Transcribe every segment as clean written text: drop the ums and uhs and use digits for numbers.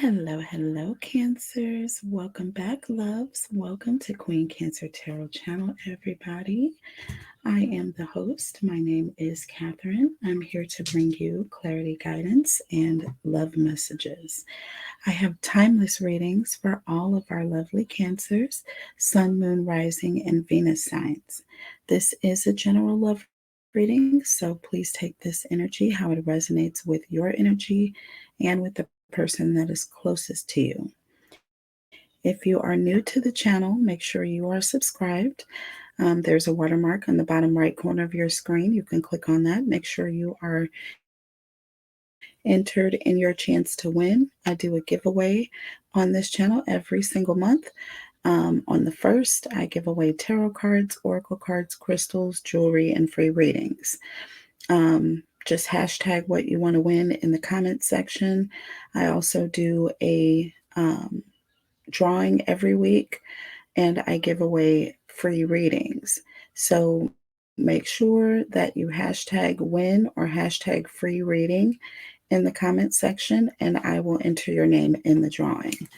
Hello, hello, Cancers. Welcome back, loves. Welcome to Queen Cancer Tarot channel, everybody. I am the host. My name is Catherine. I'm here to bring you clarity, guidance, and love messages. I have timeless readings for all of our lovely Cancers, Sun, Moon, Rising, and Venus signs. This is a general love reading, so please take this energy how it resonates with your energy and with the person that is closest to you. If you are new to the channel, make sure you are subscribed. There's a watermark on the bottom right corner of your screen. You can click on that. Make sure you are entered in your chance to win. I do a giveaway on this channel every single month. On the 1st, I give away tarot cards, oracle cards, crystals, jewelry, and free readings. Just hashtag what you want to win in the comment section. I also do a drawing every week, and I give away free readings. So make sure that you hashtag win or hashtag free reading in the comment section, and I will enter your name in the drawing.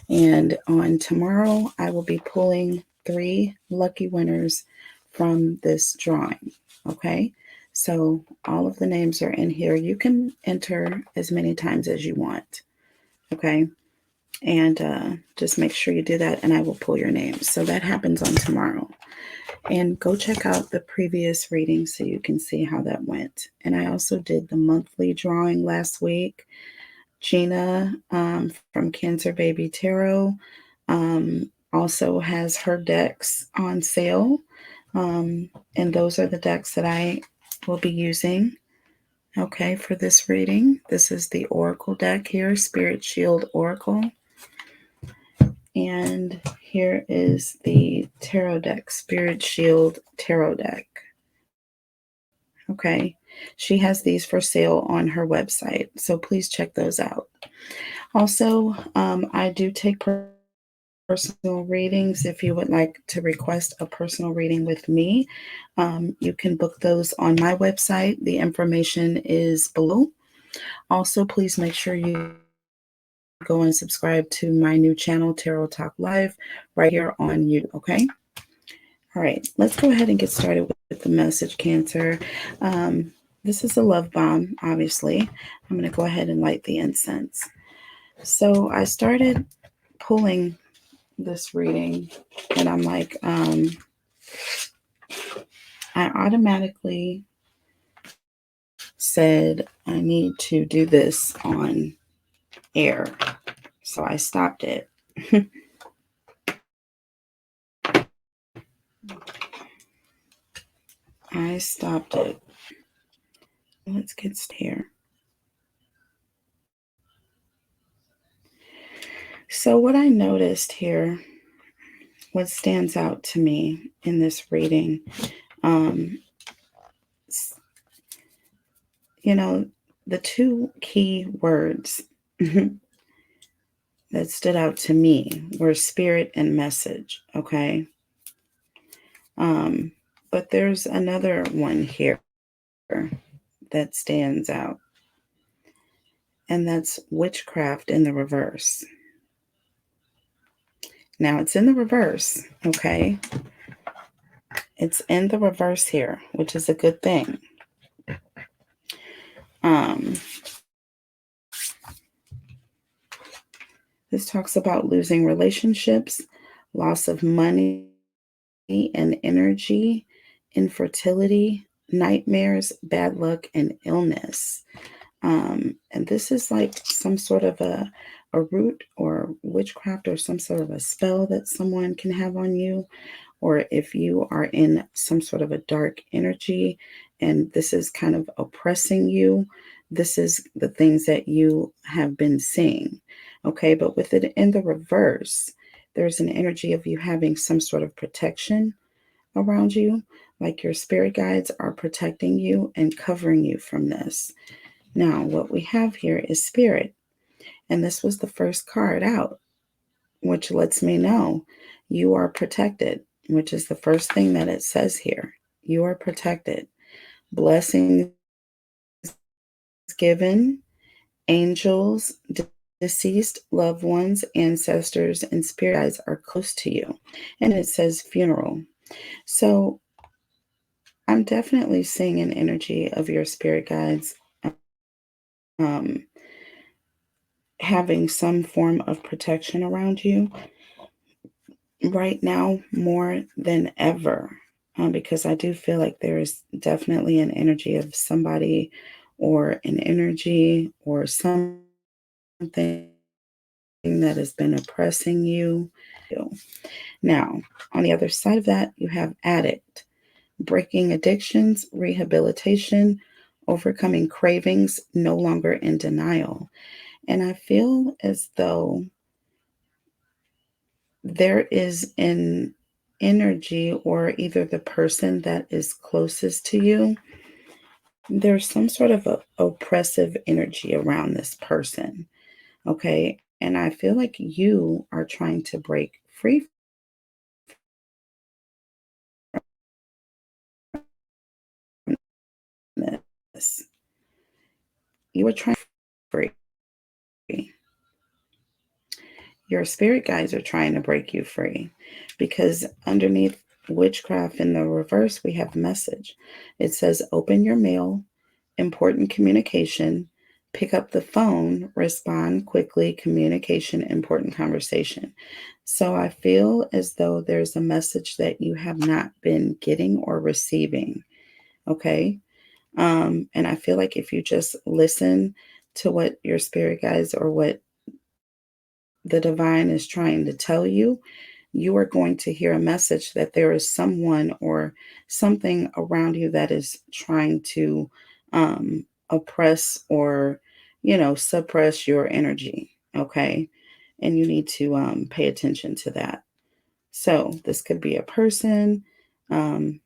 And on tomorrow, I will be pulling 3 lucky winners from this drawing. Okay, so all of the names are in here. You can enter as many times as you want. Okay, and just make sure you do that, and I will pull your name. So that happens on tomorrow. And go check out the previous reading so you can see how that went. And I also did the monthly drawing last week. Gina from Cancer Baby Tarot also has her decks on sale. And those are the decks that I will be using, okay, for this reading. This is the Oracle deck here, Spirit Shield Oracle. And here is the Tarot deck, Spirit Shield Tarot deck. Okay, she has these for sale on her website, so please check those out. Also, I do take personal readings. If you would like to request a personal reading with me, you can book those on my website. The information is below. Also, please make sure you go and subscribe to my new channel, Tarot Talk Live, right here on YouTube, okay? All right, let's go ahead and get started with the message, Cancer. This is a love bomb, obviously. I'm going to go ahead and light the incense. So I started pulling this reading, and I'm like, I automatically said I need to do this on air. So I stopped it. I stopped it. Let's get here. So what I noticed here, what stands out to me in this reading, you know, the 2 key words that stood out to me were spirit and message, okay? But there's another one here that stands out, and that's witchcraft in the reverse. Now, it's in the reverse, okay? It's in the reverse here, which is a good thing. This talks about losing relationships, loss of money and energy, infertility, nightmares, bad luck, and illness. And this is like some sort of a root or witchcraft or some sort of a spell that someone can have on you, or if you are in some sort of a dark energy and this is kind of oppressing you, this is the things that you have been seeing. Okay, but with it in the reverse, there's an energy of you having some sort of protection around you, like your spirit guides are protecting you and covering you from this. Now, what we have here is spirit, and this was the first card out, which lets me know you are protected, which is the first thing that it says here. You are protected. Blessings given angels, deceased loved ones, ancestors, and spirit guides are close to you. And it says funeral. So I'm definitely seeing an energy of your spirit guides um, having some form of protection around you right now more than ever. Because I do feel like there is definitely an energy of somebody or an energy or something that has been oppressing you. Now, on the other side of that, you have addict, breaking addictions, rehabilitation, overcoming cravings, no longer in denial. And I feel as though there is an energy, or either the person that is closest to you, there's some sort of oppressive energy around this person. Okay. And I feel like you are trying to break free from this. You are trying to break free. Your spirit guides are trying to break you free, because underneath witchcraft in the reverse, we have message. It says, open your mail, important communication, pick up the phone, respond quickly, communication, important conversation. So I feel as though there's a message that you have not been getting or receiving. Okay. And I feel like if you just listen to what your spirit guides or what the divine is trying to tell you, you are going to hear a message that there is someone or something around you that is trying to oppress or, suppress your energy. Okay. And you need to pay attention to that. So this could be a person, um,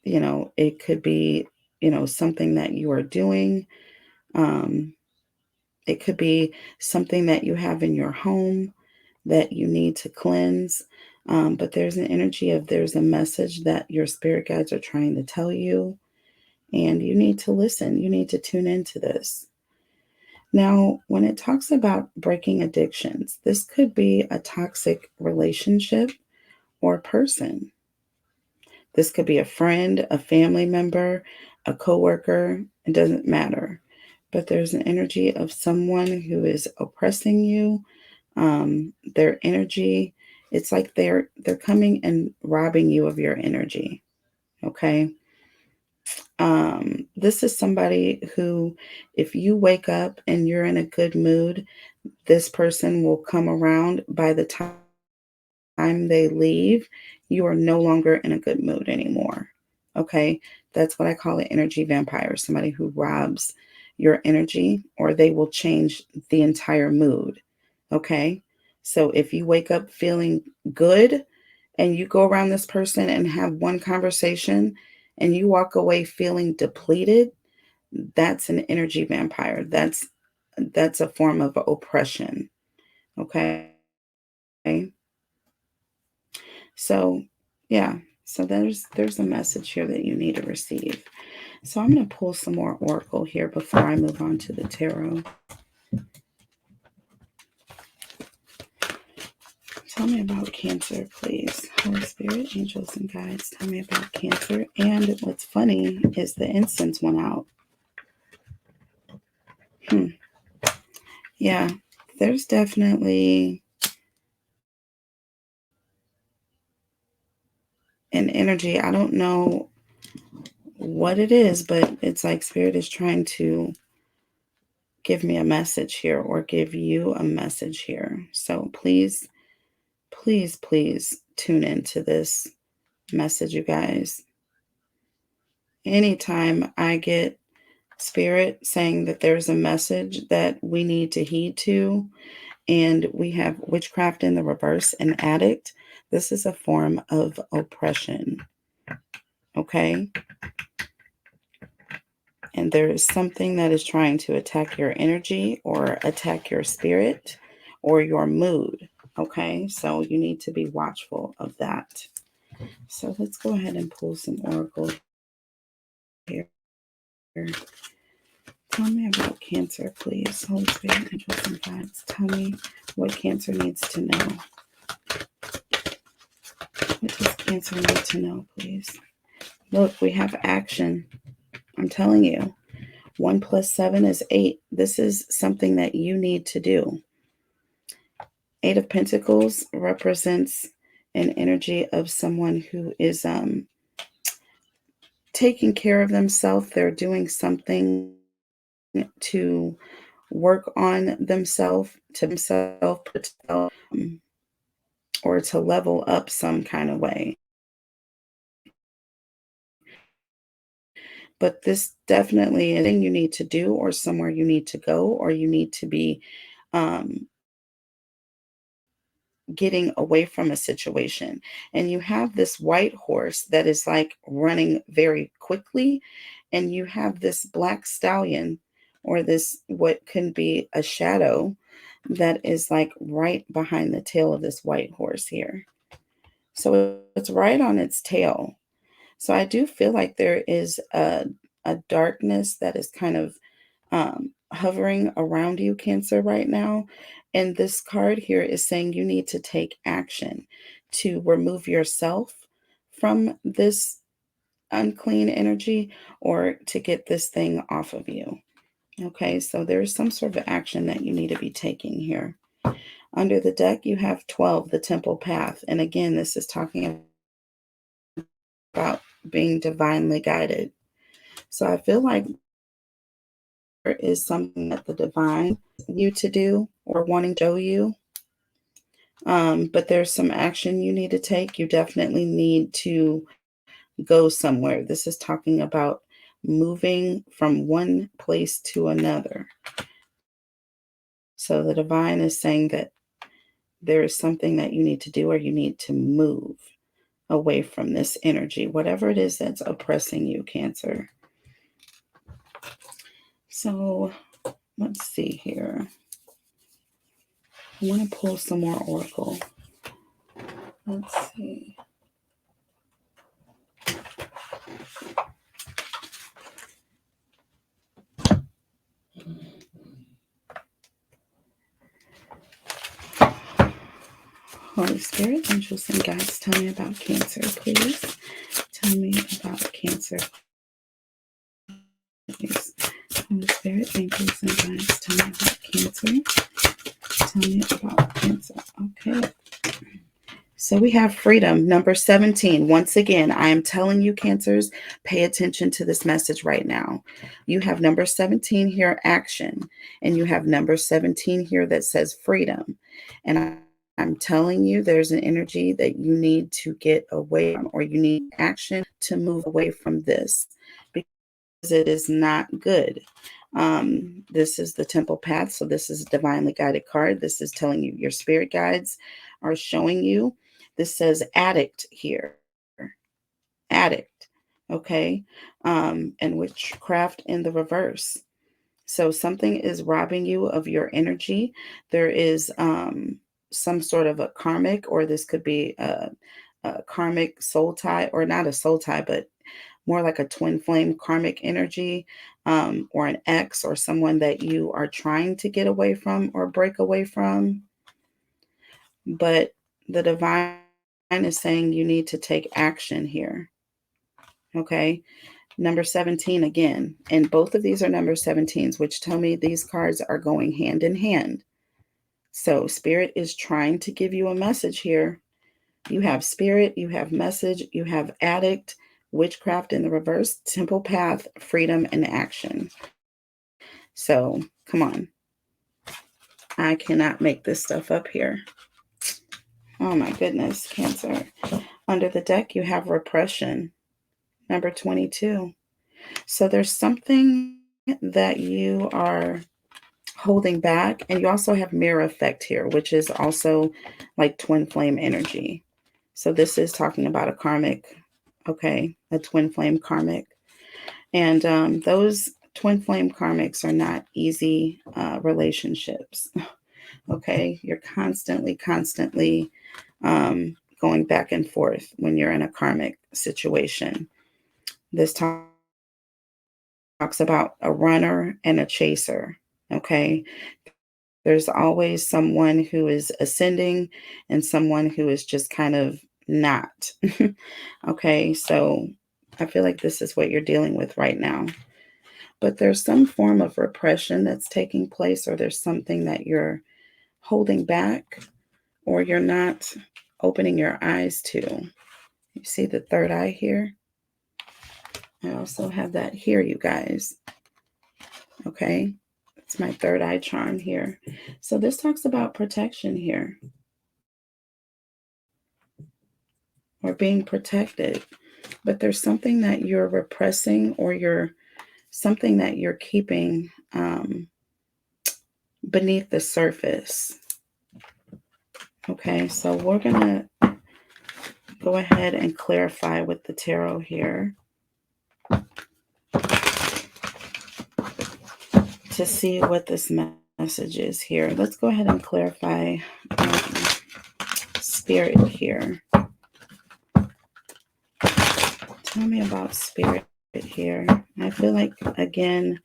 it could be, something that you are doing. Um, it could be something that you have in your home that you need to cleanse. But there's an energy of there's a message that your spirit guides are trying to tell you, and you need to listen. You need to tune into this. Now, when it talks about breaking addictions, this could be a toxic relationship or person. This could be a friend, a family member, a coworker. It doesn't matter. But there's an energy of someone who is oppressing you. Their energy, it's like they're coming and robbing you of your energy. Okay. This is somebody who, if you wake up and you're in a good mood, this person will come around. By the time they leave, you are no longer in a good mood anymore. Okay. That's what I call an energy vampire, somebody who robs your energy, or they will change the entire mood. Okay. So if you wake up feeling good and you go around this person and have one conversation and you walk away feeling depleted, that's an energy vampire. That's a form of oppression. Okay. So, yeah. So there's a message here that you need to receive. So I'm going to pull some more oracle here before I move on to the tarot. Tell me about Cancer, please. Holy Spirit, angels, and guides, tell me about Cancer. And what's funny is the incense went out. Yeah, there's definitely an energy. I don't know what it is, but it's like Spirit is trying to give me a message here, or give you a message here. So please, please, please tune into this message, you guys. Anytime I get Spirit saying that there's a message that we need to heed to, and we have witchcraft in the reverse and addict, this is a form of oppression. Okay? And there is something that is trying to attack your energy or attack your spirit or your mood. Okay? So you need to be watchful of that. So let's go ahead and pull some oracle here. Tell me about Cancer, please. Holy Spirit, angels, and guides. Tell me what Cancer needs to know. What does Cancer need to know, please? Look, we have action. I'm telling you. 1 + 7 is 8. This is something that you need to do. 8 of Pentacles represents an energy of someone who is taking care of themselves. They're doing something to work on themselves, or to level up some kind of way. But this definitely is a thing you need to do, or somewhere you need to go, or you need to be getting away from a situation. And you have this white horse that is like running very quickly, and you have this black stallion, or this what can be a shadow, that is like right behind the tail of this white horse here. So it's right on its tail. So I do feel like there is a darkness that is kind of hovering around you, Cancer, right now. And this card here is saying you need to take action to remove yourself from this unclean energy, or to get this thing off of you. Okay, so there's some sort of action that you need to be taking here. Under the deck, you have 12, the Temple Path. And again, this is talking about being divinely guided. So I feel like there is something that the divine you to do, or wanting to show you. But there's some action you need to take. You definitely need to go somewhere. This is talking about moving from one place to another. So the divine is saying that there is something that you need to do, or you need to move away from this energy, whatever it is that's oppressing you, Cancer. So let's see here. I want to pull some more oracle. Let's see. Holy Spirit, angels, and guides, tell me about Cancer, please. Tell me about Cancer, please. Holy Spirit, angels, and guides, tell me about Cancer. Tell me about Cancer. Okay. So we have freedom, number 17. Once again, I am telling you, Cancers, pay attention to this message right now. You have number 17 here, action. And you have number 17 here that says freedom. And I'm telling you, there's an energy that you need to get away from, or you need action to move away from this, because it is not good. This is the Temple Path. So this is a divinely guided card. This is telling you your spirit guides are showing you. This says addict here. Addict. Okay. And witchcraft in the reverse. So something is robbing you of your energy. There is some sort of a karmic, or this could be a karmic soul tie, or not a soul tie, but more like a twin flame karmic energy, or an ex, or someone that you are trying to get away from or break away from. But the divine is saying you need to take action here. Okay. Number 17 again. And both of these are number 17s, which tell me these cards are going hand in hand. So Spirit is trying to give you a message here. You have Spirit, you have message, you have addict, witchcraft in the reverse, Temple Path, freedom, and action. So come on. I cannot make this stuff up here. Oh my goodness, Cancer. Under the deck, you have repression, number 22. So there's something that you are holding back. And you also have mirror effect here, which is also like twin flame energy. So this is talking about a karmic, okay, a twin flame karmic. And those twin flame karmics are not easy relationships. Okay, you're constantly going back and forth when you're in a karmic situation. This talks talks about a runner and a chaser. Okay. There's always someone who is ascending and someone who is just kind of not. Okay. So I feel like this is what you're dealing with right now. But there's some form of repression that's taking place, or there's something that you're holding back, or you're not opening your eyes to. You see the third eye here? I also have that here, you guys. Okay. It's my third eye charm here. So this talks about protection here, or being protected. But there's something that you're repressing, or you're something that you're keeping beneath the surface. Okay, so we're going to go ahead and clarify with the tarot here to see what this message is here. Let's go ahead and clarify spirit here. Tell me about spirit here. I feel like, again,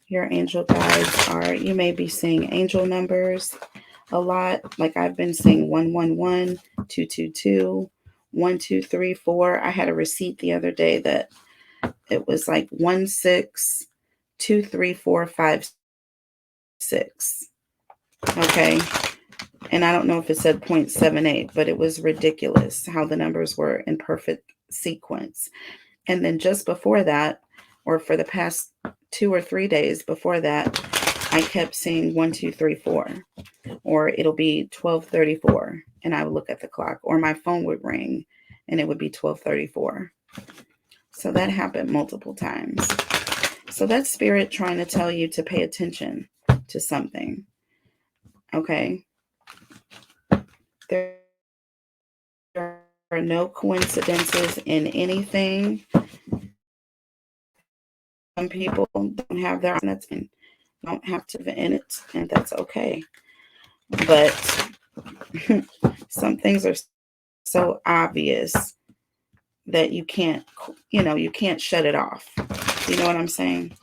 your angel guides are, you may be seeing angel numbers a lot. Like I've been seeing 111, 222, 1234. I had a receipt the other day that it was like 162345 6. Okay. And I don't know if it said 0.78, but it was ridiculous how the numbers were in perfect sequence. And then just before that, or for the past 2 or 3 days before that, I kept seeing 1234, or it'll be 1234. And I would look at the clock, or my phone would ring and it would be 1234. So that happened multiple times. So that's spirit trying to tell you to pay attention to something. Okay. There are no coincidences in anything. Some people don't have their own, don't have to in it, and that's okay. But some things are so obvious that you can't, you can't shut it off. You know what I'm saying?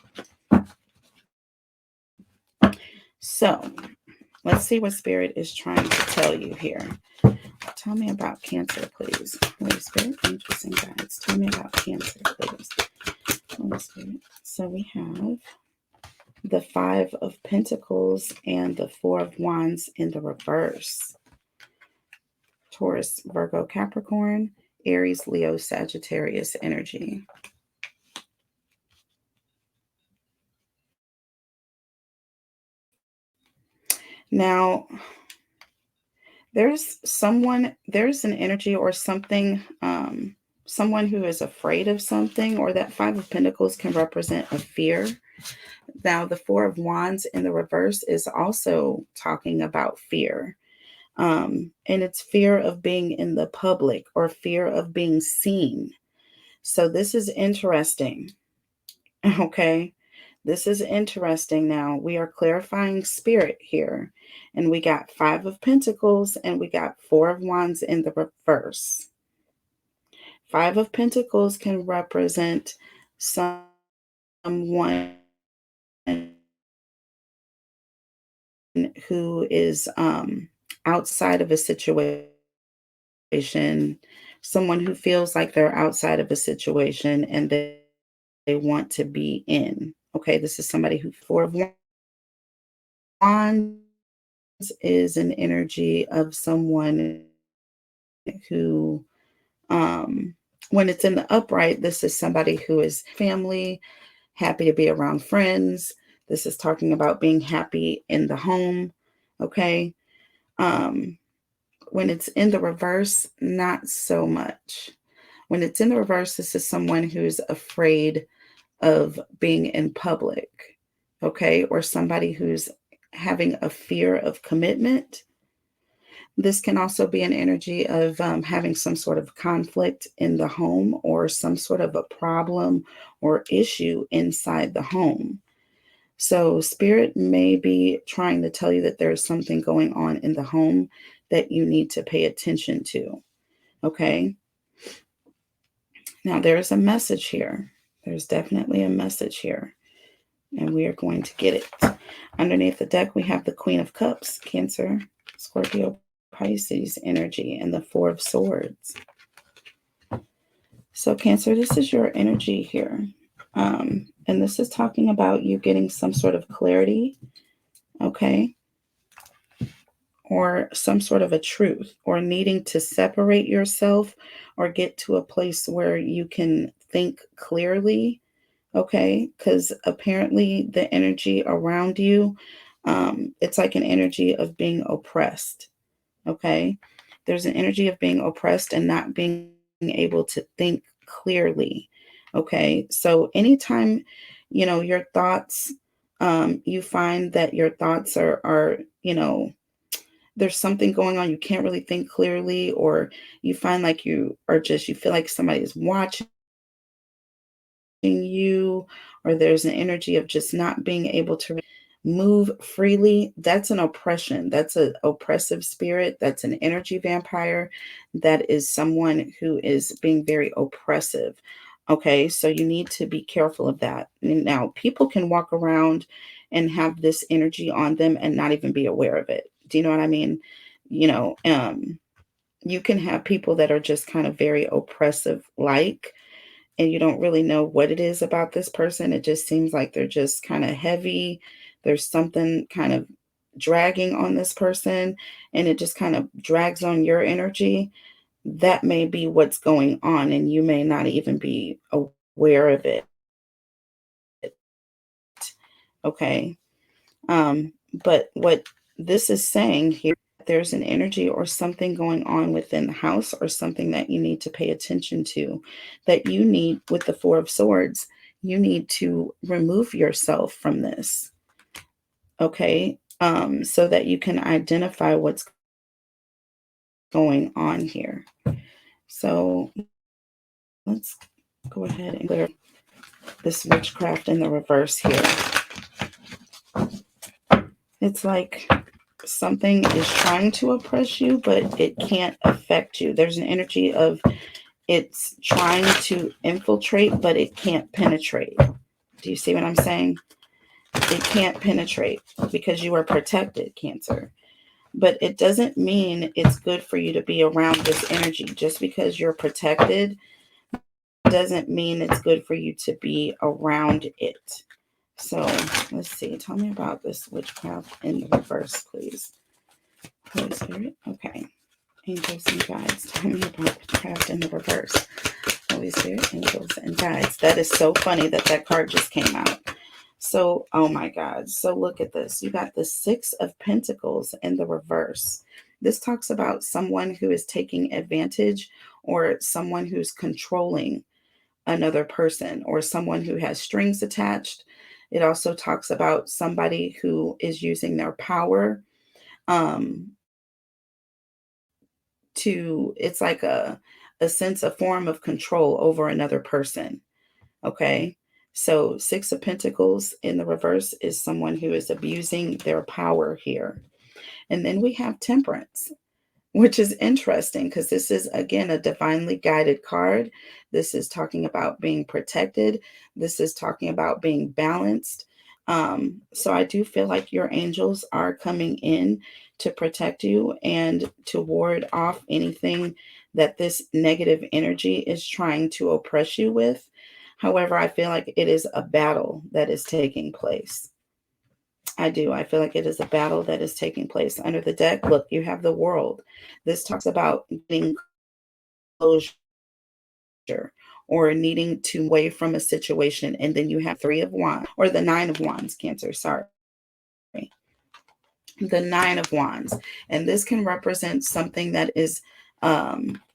So let's see what spirit is trying to tell you here. Tell me about Cancer, please. Holy Spirit, angels and guides. Tell me about Cancer, please. Holy Spirit. So we have the 5 of Pentacles and the 4 of Wands in the reverse. Taurus, Virgo, Capricorn, Aries, Leo, Sagittarius energy. Now, there's an energy or something, someone who is afraid of something, or that 5 of Pentacles can represent a fear. Now, the 4 of Wands in the reverse is also talking about fear. And it's fear of being in the public, or fear of being seen. So this is interesting. Okay. This is interesting. Now we are clarifying spirit here, and we got 5 of Pentacles and we got 4 of Wands in the reverse. 5 of Pentacles can represent someone who is outside of a situation, someone who feels like they're outside of a situation and they want to be in. Okay, this is somebody who, 4 of Wands is an energy of someone who, when it's in the upright, this is somebody who is family, happy to be around friends. This is talking about being happy in the home. Okay. When it's in the reverse, not so much. When it's in the reverse, this is someone who's afraid of being in public. Okay. Or somebody who's having a fear of commitment. This can also be an energy of having some sort of conflict in the home, or some sort of a problem or issue inside the home. So spirit may be trying to tell you that there's something going on in the home that you need to pay attention to. Okay. Now there's a message here. There's definitely a message here. And we are going to get it. Underneath the deck, we have the Queen of Cups, Cancer, Scorpio, Pisces energy, and the Four of Swords. So Cancer, this is your energy here. And this is talking about you getting some sort of clarity, okay? Or some sort of a truth, or needing to separate yourself or get to a place where you can think clearly, okay? Because apparently the energy around you, it's like an energy of being oppressed, okay? There's an energy of being oppressed and not being able to think clearly, okay? So anytime, your thoughts, you find that your thoughts are, there's something going on, you can't really think clearly, or you find like you feel like somebody is watching you, or there's an energy of just not being able to move freely. That's an oppression. That's an oppressive spirit. That's an energy vampire. That is someone who is being very oppressive. Okay, so you need to be careful of that. Now, people can walk around and have this energy on them and not even be aware of it. Do you know what I mean? You know, you can have people that are just kind of very oppressive, like, and you don't really know what it is about this person. It just seems like they're just kind of heavy. There's something kind of dragging on this person, and it just kind of drags on your energy. That may be what's going on, and you may not even be aware of it. Okay. But what this is saying here, there's an energy or something going on within the house, or something that you need to pay attention to, that you need with the Four of Swords. You need to remove yourself from this, okay? So that you can identify what's going on here. So let's go ahead and clear this witchcraft in the reverse here. It's like something is trying to oppress you, but it can't affect you. There's an energy of it's trying to infiltrate, but it can't penetrate. Do you see what I'm saying? It can't penetrate because you are protected, Cancer. But it doesn't mean it's good for you to be around this energy. Just because you're protected doesn't mean it's good for you to be around it. So let's see. Tell me about this witchcraft in the reverse, please. Holy Spirit. Okay. Angels and guides. Tell me about witchcraft in the reverse. Holy Spirit, angels and guides. That is so funny that card just came out. So, oh my God. So look at this. You got the Six of Pentacles in the reverse. This talks about someone who is taking advantage, or someone who's controlling another person, or someone who has strings attached. It also talks about somebody who is using their power um, it's like a sense, a form of control over another person. Okay. So Six of Pentacles in the reverse is someone who is abusing their power here. And then we have Temperance, which is interesting because this is, again, a divinely guided card. This is talking about being protected. This is talking about being balanced. So I do feel like your angels are coming in to protect you and to ward off anything that this negative energy is trying to oppress you with. However, I feel like it is a battle that is taking place. I do. I feel like it is a battle that is taking place. Under the deck, look, you have the World. This talks about getting closure or needing to away from a situation. And then you have Three of Wands, or the Nine of Wands, Cancer, sorry. The Nine of Wands. And this can represent something that is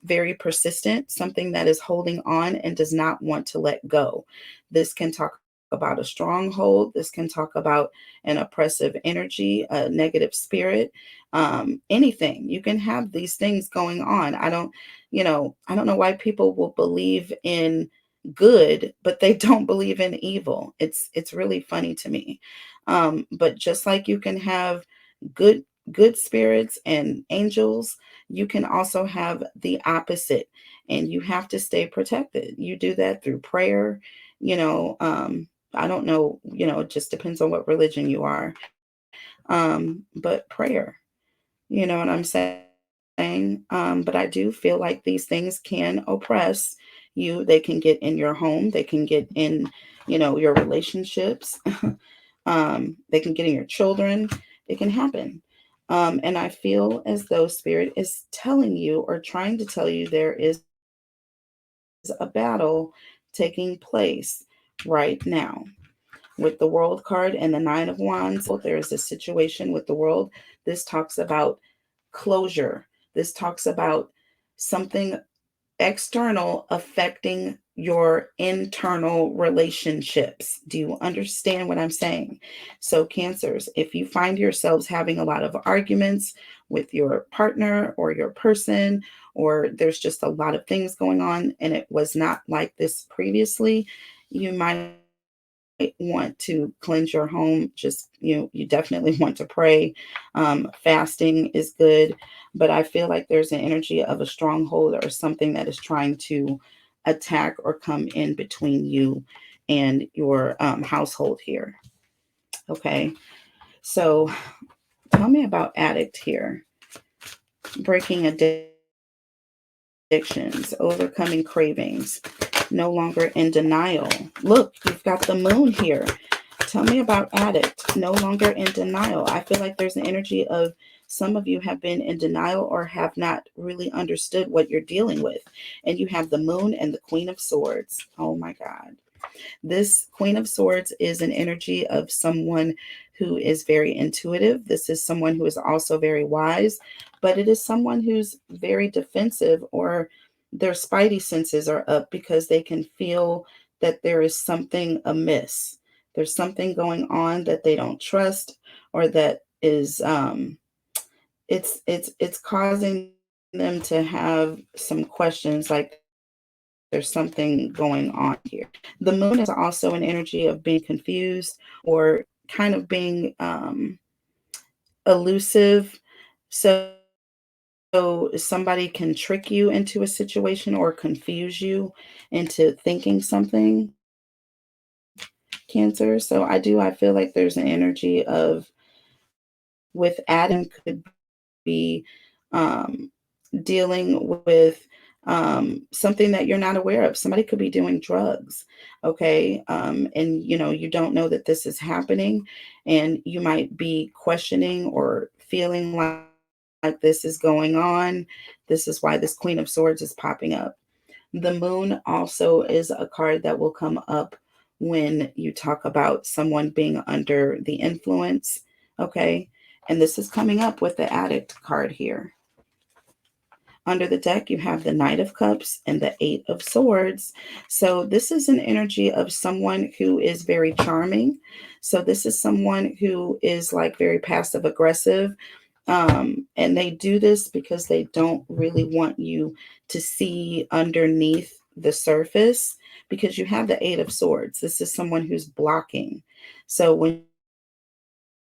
very persistent, something that is holding on and does not want to let go. This can talk about a stronghold. This can talk about an oppressive energy, a negative spirit, anything. You can have these things going on. I don't know why people will believe in good, but they don't believe in evil. It's really funny to me. But just like you can have good spirits and angels, you can also have the opposite, and you have to stay protected. You do that through prayer, you know, I don't know, it just depends on what religion you are. But prayer, you know what I'm saying? But I do feel like these things can oppress you. They can get in your home, they can get in, your relationships, they can get in your children. It can happen. And I feel as though Spirit is telling you or trying to tell you there is a battle taking place right now. With the World card and the Nine of Wands, there is a situation with the world. This talks about closure. This talks about something external affecting your internal relationships. Do you understand what I'm saying? So, Cancers, if you find yourselves having a lot of arguments with your partner or your person, or there's just a lot of things going on and it was not like this previously, you might want to cleanse your home. Just, you definitely want to pray. Fasting is good, but I feel like there's an energy of a stronghold or something that is trying to attack or come in between you and your household here. Okay, so tell me about addict here. Breaking addictions, overcoming cravings, no longer in denial. Look, you've got the moon here. Tell me about addict, no longer in denial. I feel like there's an energy of some of you have been in denial or have not really understood what you're dealing with. And you have the moon and the Queen of Swords. Oh my God. This Queen of Swords is an energy of someone who is very intuitive. This is someone who is also very wise, but it is someone who's very defensive, or their spidey senses are up because they can feel that there is something amiss. There's something going on that they don't trust, or that is it's causing them to have some questions, like there's something going on here. The moon is also an energy of being confused or kind of being elusive. So somebody can trick you into a situation or confuse you into thinking something, Cancer. So I feel like there's an energy of, with Adam, could be um, dealing with something that you're not aware of. Somebody could be doing drugs, okay? And you don't know that this is happening, and you might be questioning or feeling like this is going on. This is why this Queen of Swords is popping up. The moon also is a card that will come up when you talk about someone being under the influence, okay? And this is coming up with the addict card here. Under the deck, you have the Knight of Cups and the Eight of Swords. So this is an energy of someone who is very charming. So this is someone who is like very passive aggressive. And they do this because they don't really want you to see underneath the surface, because you have the Eight of Swords. This is someone who's blocking. So when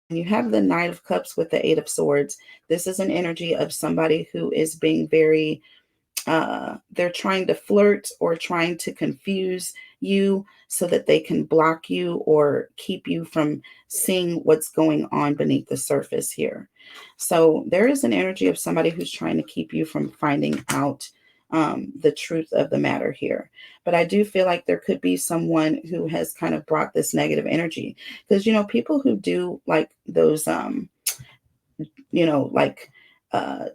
you have the Knight of Cups with the Eight of Swords, this is an energy of somebody who is being very, they're trying to flirt or trying to confuse you so that they can block you or keep you from seeing what's going on beneath the surface here. So there is an energy of somebody who's trying to keep you from finding out the truth of the matter here. But I do feel like there could be someone who has kind of brought this negative energy, because people who do like those like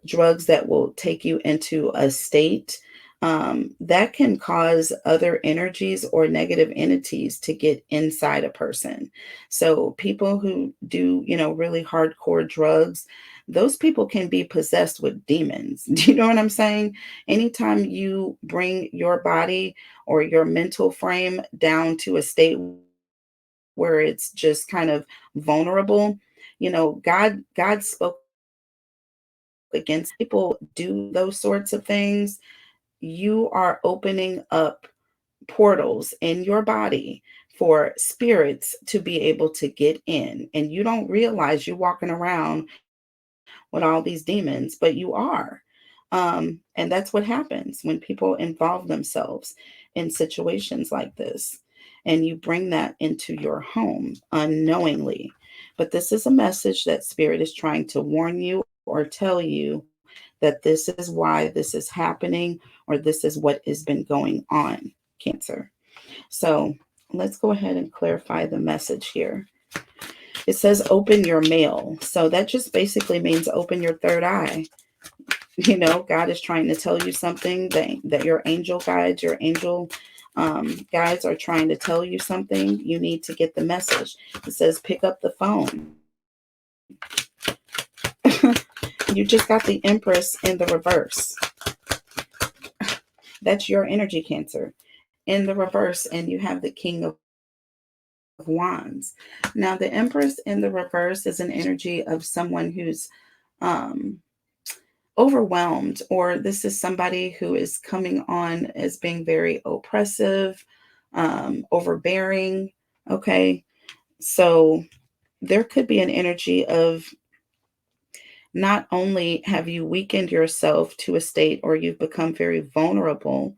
drugs that will take you into a state, that can cause other energies or negative entities to get inside a person. So people who do, really hardcore drugs, those people can be possessed with demons. Do you know what I'm saying? Anytime you bring your body or your mental frame down to a state where it's just kind of vulnerable, God spoke against people do those sorts of things. You are opening up portals in your body for spirits to be able to get in. And you don't realize you're walking around with all these demons, but you are. And that's what happens when people involve themselves in situations like this. and you bring that into your home unknowingly. But this is a message that Spirit is trying to warn you or tell you that this is why this is happening, or this is what has been going on, Cancer. So let's go ahead and clarify the message here. It says open your mail. So that just basically means open your third eye. You know, God is trying to tell you something, that your angel guides, your angel guides are trying to tell you something. You need to get the message. It says pick up the phone. You just got the Empress in the reverse. That's your energy, Cancer, in the reverse, and you have the King of Wands. Now, the Empress in the reverse is an energy of someone who's um, overwhelmed, or this is somebody who is coming on as being very oppressive, overbearing. Okay, so there could be an energy of not only have you weakened yourself to a state, or you've become very vulnerable,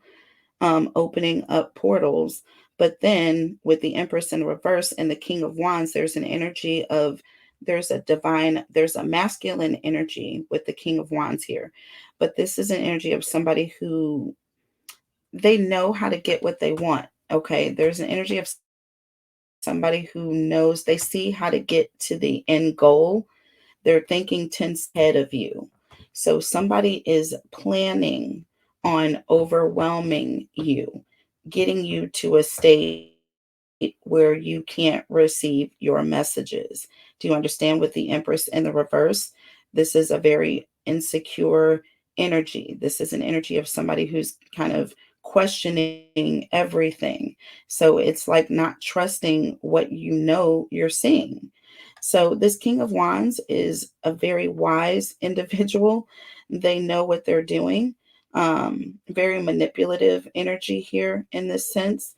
opening up portals. But then with the Empress in reverse and the King of Wands, there's an energy of, there's a masculine energy with the King of Wands here. But this is an energy of somebody who, they know how to get what they want. Okay. There's an energy of somebody who knows, they see how to get to the end goal. They're thinking 10 steps ahead of you. So somebody is planning on overwhelming you, getting you to a state where you can't receive your messages. Do you understand? With the Empress in the reverse, this is a very insecure energy. This is an energy of somebody who's kind of questioning everything. So it's like not trusting what you know you're seeing. So, this King of Wands is a very wise individual. They know what they're doing. Very manipulative energy here in this sense,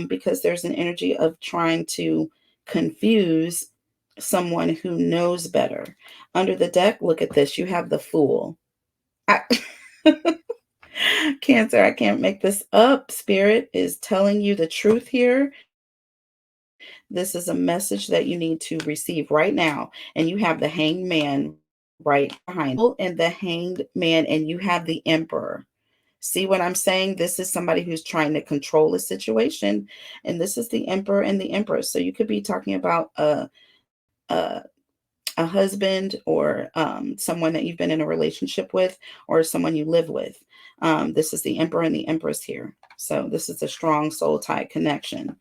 because there's an energy of trying to confuse someone who knows better. Under the deck, look at this. You have the Fool. I, Cancer, I can't make this up. Spirit is telling you the truth here. This is a message that you need to receive right now. And you have the Hanged Man right behind it. And the Hanged Man, and you have the Emperor. See what I'm saying? This is somebody who's trying to control a situation. And this is the Emperor and the Empress. So you could be talking about a, a husband, or someone that you've been in a relationship with, or someone you live with. This is the Emperor and the Empress here. So this is a strong soul tie connection.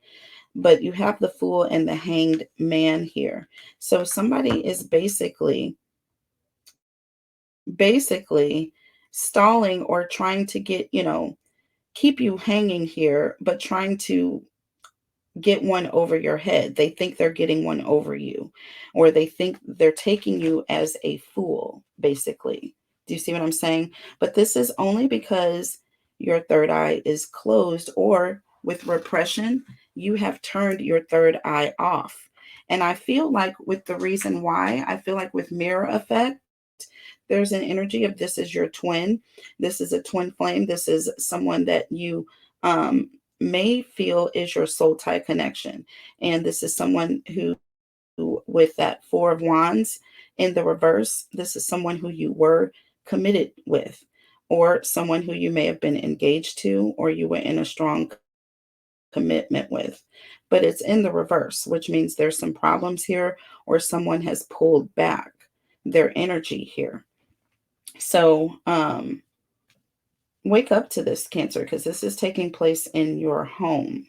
But you have the Fool and the Hanged Man here. So somebody is basically stalling, or trying to get, keep you hanging here, but trying to get one over your head. They think they're getting one over you, or they think they're taking you as a fool, basically. Do you see what I'm saying? But this is only because your third eye is closed, or with repression, you have turned your third eye off. And I feel like, with the reason why, I feel like with mirror effect, there's an energy of, this is your twin. This is a twin flame. This is someone that you may feel is your soul tie connection. And this is someone who, with that Four of Wands in the reverse, this is someone who you were committed with, or someone who you may have been engaged to, or you were in a strong commitment with. But it's in the reverse, which means there's some problems here, or someone has pulled back their energy here. So, wake up to this, Cancer, because this is taking place in your home.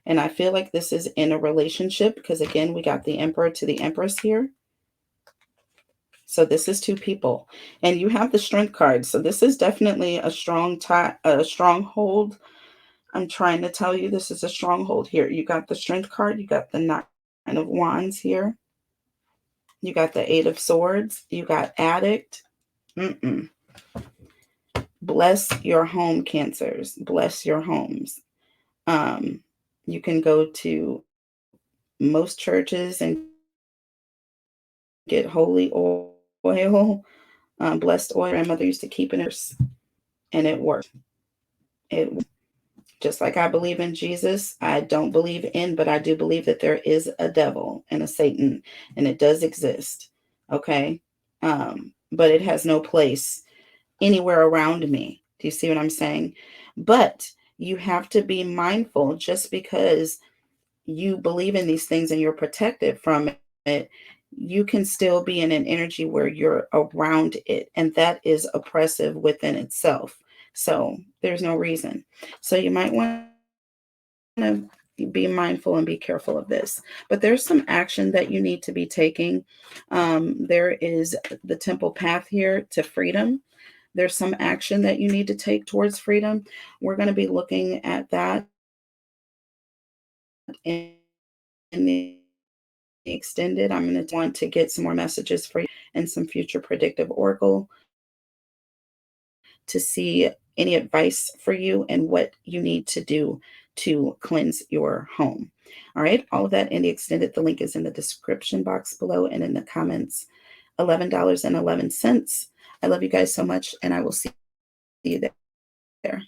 And I feel like this is in a relationship, because again, we got the Emperor to the Empress here. So this is two people. And you have the Strength card. So this is definitely a a stronghold. I'm trying to tell you, this is a stronghold here. You got the Strength card, you got the Nine of Wands here. You got the Eight of Swords, you got Addict. Mm-mm. Bless your home, Cancers. Bless your homes. Um, you can go to most churches and get holy oil, blessed oil. My grandmother used to keep in her purse, and it worked. It worked. Just like I believe in Jesus, I don't believe in, but I do believe that there is a devil and a Satan, and it does exist. Okay. But it has no place anywhere around me. Do you see what I'm saying? But you have to be mindful, just because you believe in these things and you're protected from it, you can still be in an energy where you're around it. And that is oppressive within itself. So there's no reason. So you might want to be mindful and be careful of this. But there's some action that you need to be taking. There is the temple path here to freedom. There's some action that you need to take towards freedom. We're going to be looking at that in the extended. I'm going to want to get some more messages for you and some future predictive oracle to see any advice for you and what you need to do to cleanse your home. All right, all of that in the extended. The link is in the description box below and in the comments. $11.11. I love you guys so much, and I will see you there.